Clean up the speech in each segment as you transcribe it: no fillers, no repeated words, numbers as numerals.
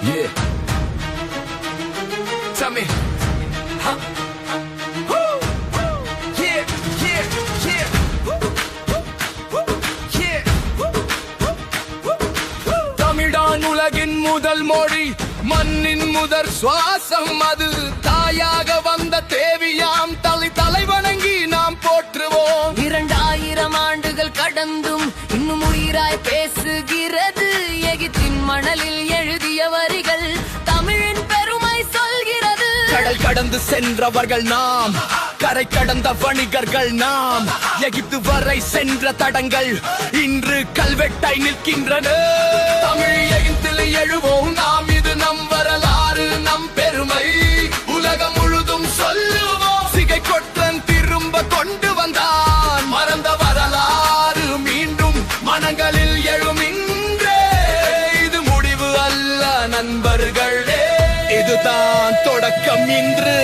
Yeah. Tell me. Huh? Woo! Yeah, yeah, yeah. Yeah. Tamilan உலகின் முதல் மொழி, மண்ணின் முதற் சுவாசம் அது. தாயாக வந்த தேவியாம் தலை வணங்கி நாம் போற்றுவோம். 2000 ஆண்டுகள் கடந்தும் இன்னும் உயிராய் பேசுகிறது. எகிப்தின் மணலில் எழுதிய வரிகள் தமிழின் பெருமை சொல்கிறது. கடல் கடந்து சென்றவர்கள் நாம், கரை கடந்த வணிகர்கள் நாம். எகிப்து வரை சென்ற தடங்கள் இன்று கல்வெட்டாய் நிற்கின்றன. தமிழ் எகிப்தில் எழுவோம் நாம், இது நம் வரலாறு, நம் பெருமை. உலகம் முழுதும் சொல்லுவோம், சிகை கொற்றன் திரும்ப கொண்டு வந்தான். மறந்த வரலாறு மீண்டும் மனங்களில் எழும் இன்றே. இது முடிவு அல்ல நண்பர்களே, இதுதான் தொடக்கம் இன்று.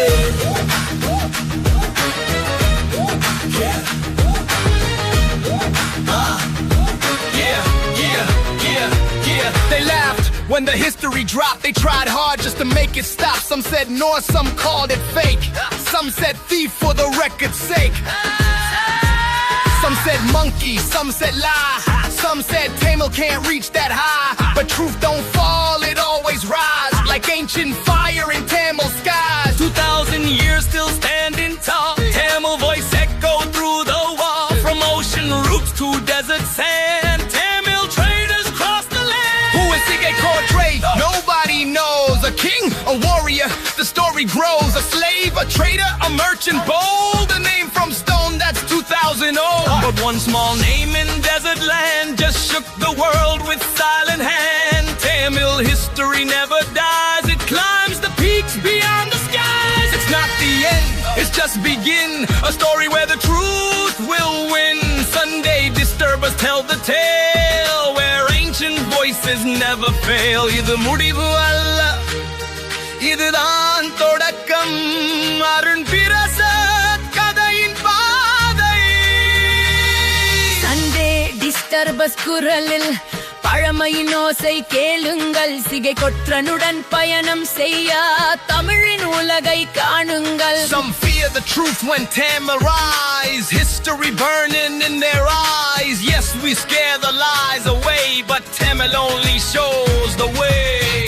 They laughed when the history dropped. They tried hard just to make it stop. Some said Norse, some called it fake. Some said thief for the record's sake. Some said monkey, some said lie. Some said Tamil can't reach that high. But truth don't fall, it always rise. Like ancient fire in Tamil skies. 2000 years still standing tall. Tamil voice echo through the wall. From ocean roots to desert sand, Tamil traders cross the land. Who is Sige Kodre? Nobody knows. A king, a warrior, the story grows. A slave, a trader, a merchant bold. A name from stone that's 2000 old. But one small name in desert land just shook the world with silent hand. Tamil history never dies. It climbs the peaks beyond the skies. It's not the end, it's just begin. A story where the truth will win. Sunday disturbers tell the tale, where ancient voices never fail. இது முடிவு அல்ல, இதுதான் தொடக்கம். அருண் பிரசாத் கதையின் பாதை. Sunday disturbers குரலில் பழமையின் ஓசை கேளுங்கள். சிகை கொற்றனுடன் பயணம் செய்ய தமிழின் உலகை காணுங்கள். Some fear the truth when Tamil rise. History burning in their eyes. Yes, we scare the lies away, but Tamil only shows the way.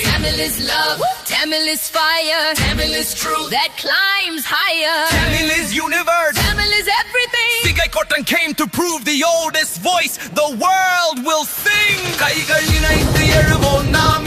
Tamil is love, Tamil is fire, Tamil is truth that climbs higher. Tamil is universe. Tamil is everything. Sigai Kotran came to prove the oldest voice the world will sing. கைகள் இணைத்து எழுவோம் நாம்,